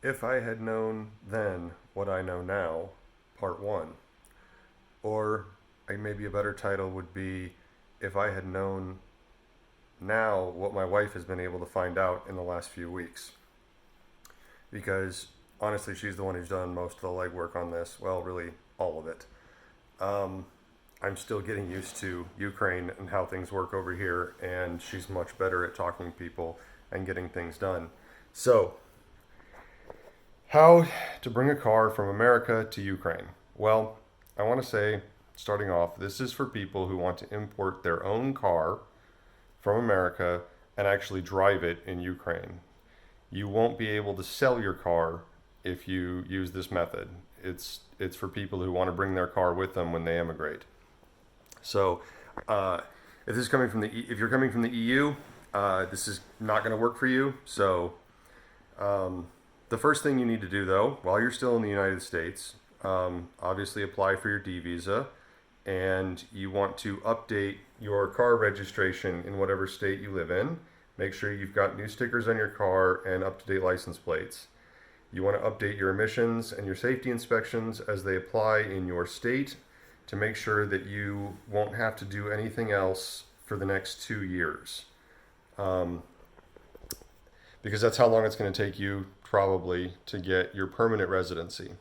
If I had known then what I know now, part one. Or maybe a better title would be If I had known now what my wife has been able to find out in the last few weeks. Because honestly, she's the one who's done most of the legwork on this. Well, really, all of it. Um, I'm still getting used to Ukraine and how things work over here, and she's much better at talking to people and getting things done. So, how to bring a car from America to Ukraine? Well, I want to say, starting off, this is for people who want to import their own car from America and actually drive it in Ukraine. You won't be able to sell your car if you use this method. It's for people who want to bring their car with them when they emigrate. So, uh, if you're coming from the EU, this is not going to work for you. So, the first thing you need to do, though, while you're still in the United States, obviously apply for your D visa, and you want to update your car registration in whatever state you live in. Make sure you've got new stickers on your car and up to date license plates. You want to update your emissions and your safety inspections as they apply in your state to make sure that you won't have to do anything else for the next 2 years. Um, because that's how long it's going to take you probably to get your permanent residency.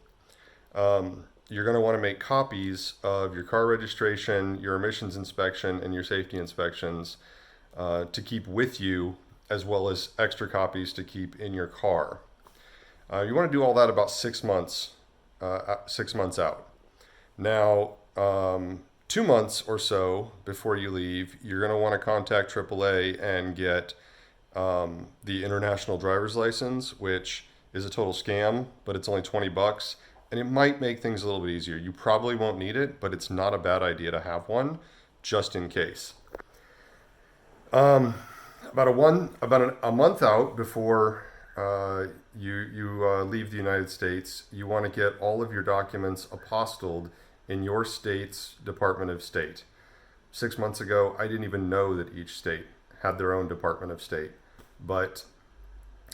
You're going to want to make copies of your car registration, your emissions inspection, and your safety inspections to keep with you, as well as extra copies to keep in your car. You want to do all that about 6 months, 6 months out. Now, 2 months or so before you leave, you're going to want to contact AAA and get the international driver's license, which is a total scam, but it's only $20, and it might make things a little bit easier. You probably won't need it, but it's not a bad idea to have one, just in case. Um, about a month out before you leave the United States, you want to get all of your documents apostilled in your state's Department of State. 6 months ago, I didn't even know that each state had their own Department of State, but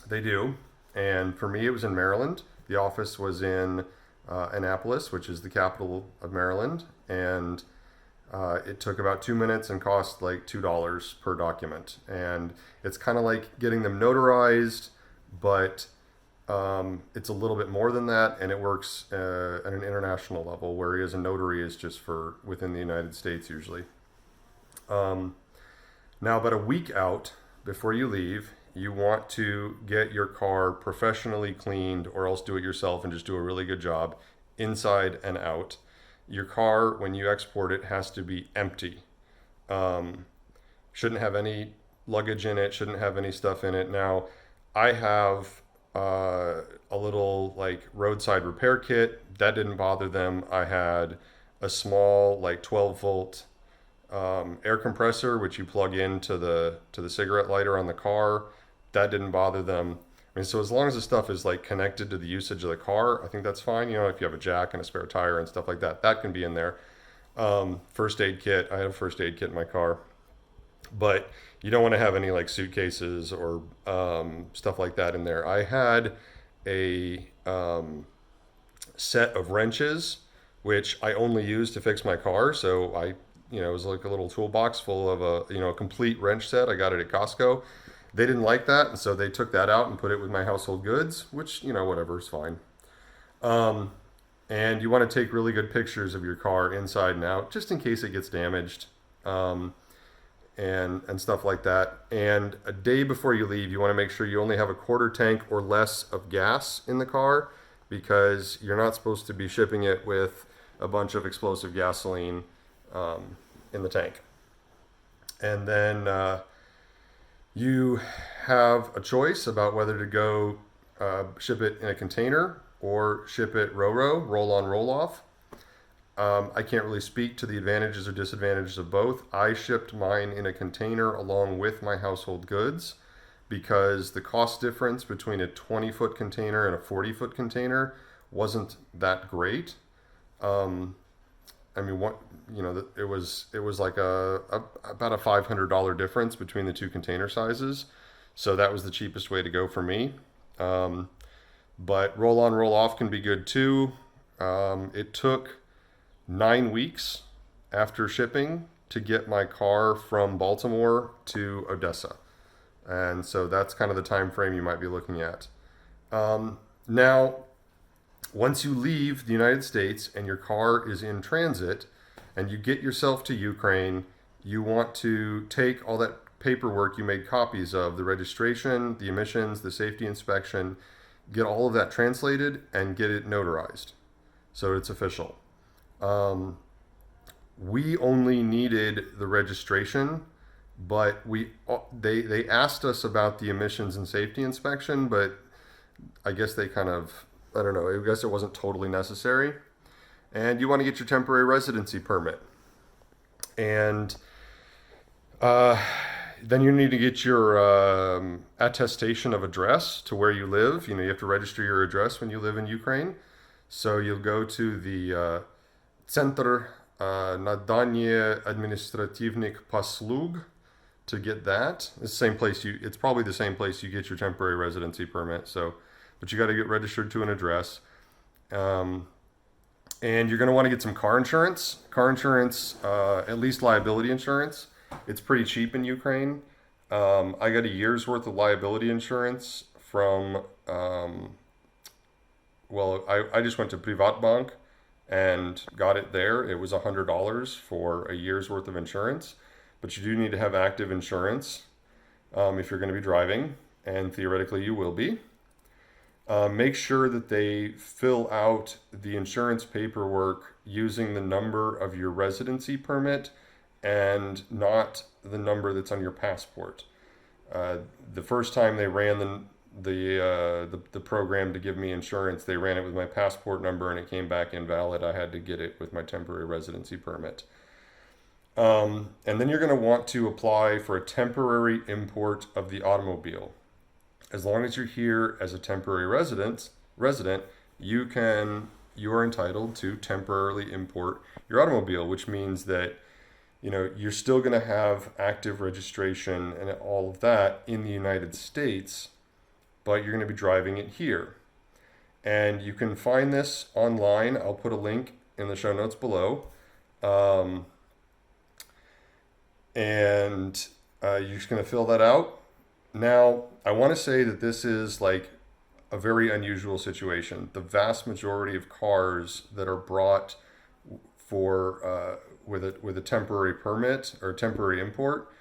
they do. And for me, it was in Maryland. The office was in Annapolis, which is the capital of Maryland, and it took about 2 minutes and cost like $2 per document. And it's kind of like getting them notarized, but it's a little bit more than that, and it works at an international level, whereas a notary is just for within the United States usually. Um, Now, about a week out before you leave, you want to get your car professionally cleaned, or else do it yourself and just do a really good job inside and out. Your car, when you export it, has to be empty. Um, shouldn't have any luggage in it, shouldn't have any stuff in it. Now, I have a little like roadside repair kit that didn't bother them. I had a small like 12-volt air compressor, which you plug into the cigarette lighter on the car. That didn't bother them. I mean, so as long as the stuff is like connected to the usage of the car, I think that's fine. You know, if you have a jack and a spare tire and stuff like that, that can be in there. First aid kit. I have a first aid kit in my car, but you don't want to have any like suitcases or stuff like that in there. I had a set of wrenches, which I only use to fix my car. So it was like a little toolbox full of a complete wrench set. I got it at Costco. They didn't like that, and so they took that out and put it with my household goods, which whatever is fine. Um, and you want to take really good pictures of your car inside and out, just in case it gets damaged, um, and stuff like that. And a day before you leave, you want to make sure you only have a quarter tank or less of gas in the car, because you're not supposed to be shipping it with a bunch of explosive gasoline in the tank. And then you have a choice about whether to go ship it in a container or ship it RoRo, roll on, roll off. I can't really speak to the advantages or disadvantages of both. I shipped mine in a container along with my household goods because the cost difference between a 20-foot container and a 40-foot container wasn't that great. Um, I mean, what it was like about a $500 difference between the two container sizes, so that was the cheapest way to go for me. Um, but roll on, roll off can be good too. It took 9 weeks after shipping to get my car from Baltimore to Odessa. And so that's kind of the time frame you might be looking at. Now, once you leave the United States and your car is in transit and you get yourself to Ukraine, you want to take all that paperwork you made copies of, the registration, the emissions, the safety inspection, get all of that translated and get it notarized so it's official. We only needed the registration, but they asked us about the emissions and safety inspection, but I guess they kind of, I don't know, I guess it wasn't totally necessary. And you want to get your temporary residency permit. And then you need to get your attestation of address to where you live. You have to register your address when you live in Ukraine. So you'll go to the Центр Надання адміністративних послуг to get that. It's the same place it's probably the same place you get your temporary residency permit. So, but you got to get registered to an address. And you're going to want to get some car insurance. Car insurance, at least liability insurance. It's pretty cheap in Ukraine. I got a year's worth of liability insurance from, I just went to Privatbank and got it there. It was $100 for a year's worth of insurance. But you do need to have active insurance if you're going to be driving, and theoretically you will be. Make sure that they fill out the insurance paperwork using the number of your residency permit and not the number that's on your passport. The first time they ran the program to give me insurance, they ran it with my passport number and it came back invalid. I had to get it with my temporary residency permit. And then you're going to want to apply for a temporary import of the automobile. As long as you're here as a temporary resident, you are entitled to temporarily import your automobile, which means that you're still going to have active registration and all of that in the United States, but you're going to be driving it here. And you can find this online. I'll put a link in the show notes below. And you're just going to fill that out. Now, I want to say that this is like a very unusual situation. The vast majority of cars that are brought for with a temporary permit or temporary import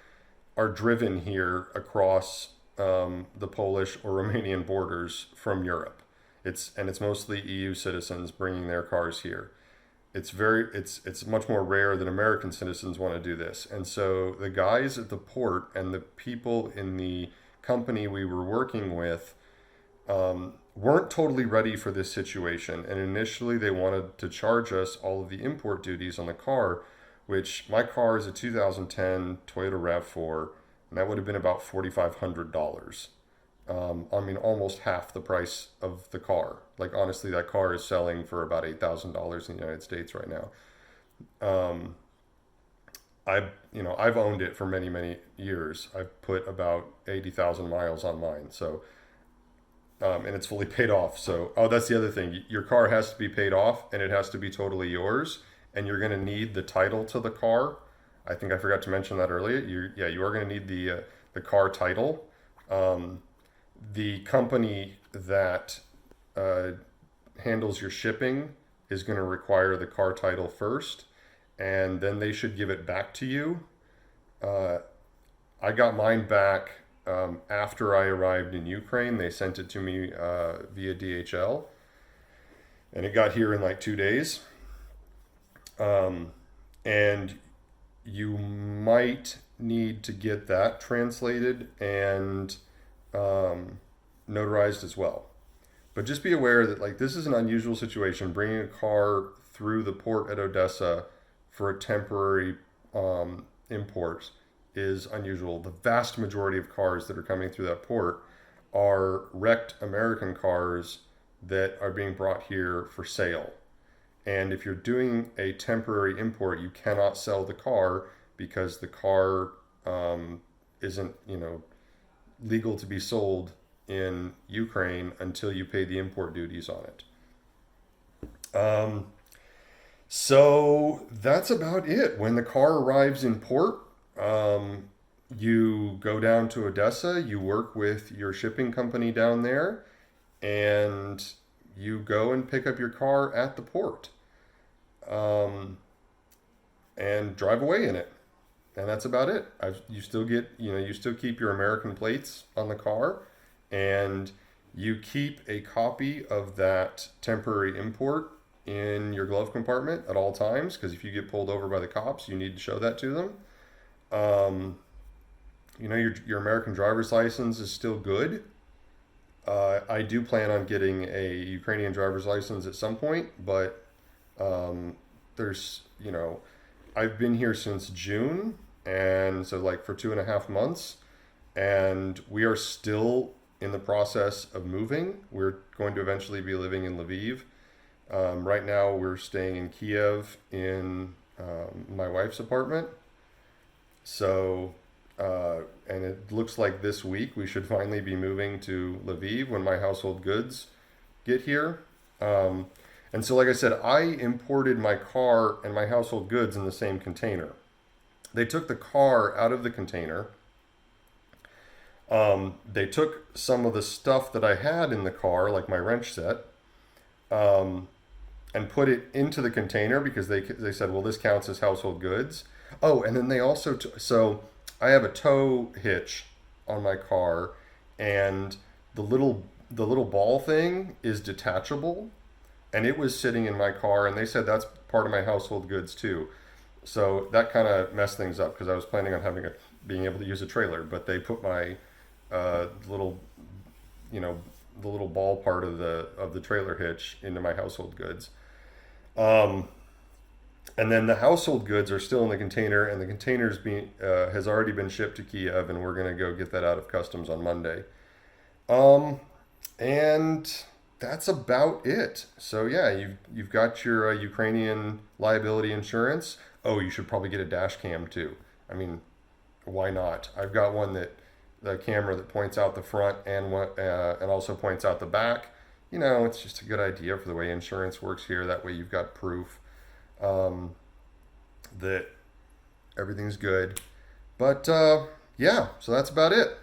are driven here across the Polish or Romanian borders from Europe. It's mostly EU citizens bringing their cars here. It's much more rare that American citizens want to do this. And so the guys at the port and the people in the company we were working with weren't totally ready for this situation. And initially they wanted to charge us all of the import duties on the car, which my car is a 2010 Toyota RAV4, and that would have been about $4,500. Almost half the price of the car. Like, honestly, that car is selling for about $8,000 in the United States right now. I've owned it for many, many years. I've put about 80,000 miles on mine. So, and it's fully paid off. So, that's the other thing. Your car has to be paid off and it has to be totally yours. And you're going to need the title to the car. I think I forgot to mention that earlier. You are going to need the car title. The company that handles your shipping is going to require the car title first, and then they should give it back to you. I got mine back after I arrived in Ukraine. They sent it to me via DHL, and it got here in like 2 days. And you might need to get that translated and notarized as well. But just be aware that this is an unusual situation. Bringing a car through the port at Odessa for a temporary import is unusual. The vast majority of cars that are coming through that port are wrecked American cars that are being brought here for sale. And if you're doing a temporary import, you cannot sell the car because the car isn't, legal to be sold in Ukraine until you pay the import duties on it. Um, so that's about it. When the car arrives in port, um, you go down to Odessa, you work with your shipping company down there, and you go and pick up your car at the port, um, and drive away in it. And that's about it. You still get, you still keep your American plates on the car, and you keep a copy of that temporary import in your glove compartment at all times, because if you get pulled over by the cops, you need to show that to them. Um, your American driver's license is still good. I do plan on getting a Ukrainian driver's license at some point, but there's, I've been here since June, and so like for 2.5 months, and we are still in the process of moving. We're going to eventually be living in Lviv. Right now, we're staying in Kiev in my wife's apartment. So, and it looks like this week we should finally be moving to Lviv when my household goods get here. Um, and so, like I said, I imported my car and my household goods in the same container. They took the car out of the container. They took some of the stuff that I had in the car, like my wrench set, um, and put it into the container because they said, well, this counts as household goods. Oh, and then they also so I have a tow hitch on my car, and the little ball thing is detachable, and it was sitting in my car, and they said that's part of my household goods too. So that kind of messed things up because I was planning on being able to use a trailer, but they put my little, you know, the little ball part of the trailer hitch into my household goods. Um, and then the household goods are still in the container, and the containers being has already been shipped to Kiev, and we're gonna go get that out of customs on Monday. Um, and that's about it. So yeah, you've got your Ukrainian liability insurance. Oh, you should probably get a dash cam too. I mean, why not? I've got one that the camera that points out the front and also points out the back. It's just a good idea for the way insurance works here. That way you've got proof um, that everything's good. But yeah, so that's about it.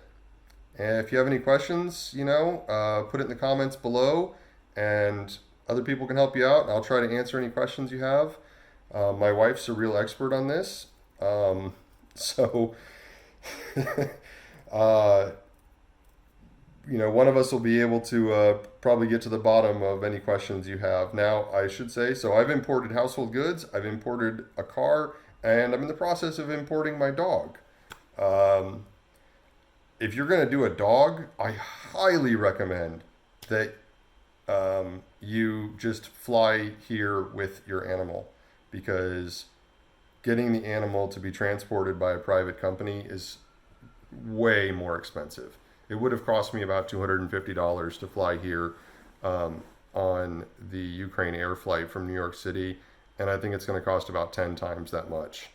And if you have any questions, put it in the comments below, and other people can help you out. I'll try to answer any questions you have. My wife's a real expert on this, so uh, one of us will be able to probably get to the bottom of any questions you have. Now, I should say, so I've imported household goods, I've imported a car, and I'm in the process of importing my dog. Um, if you're going to do a dog, I highly recommend that you just fly here with your animal, because getting the animal to be transported by a private company is way more expensive. It would have cost me about $250 to fly here on the Ukraine air flight from New York City, and I think it's going to cost about 10 times that much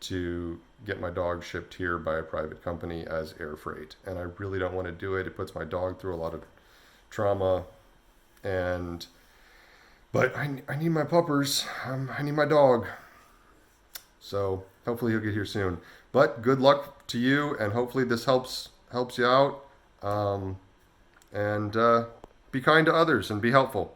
to get my dog shipped here by a private company as air freight. And I really don't want to do it. It puts my dog through a lot of trauma, and but I need my puppers. I need my dog. So hopefully he'll get here soon. But good luck to you, and hopefully this helps you out. And be kind to others and be helpful.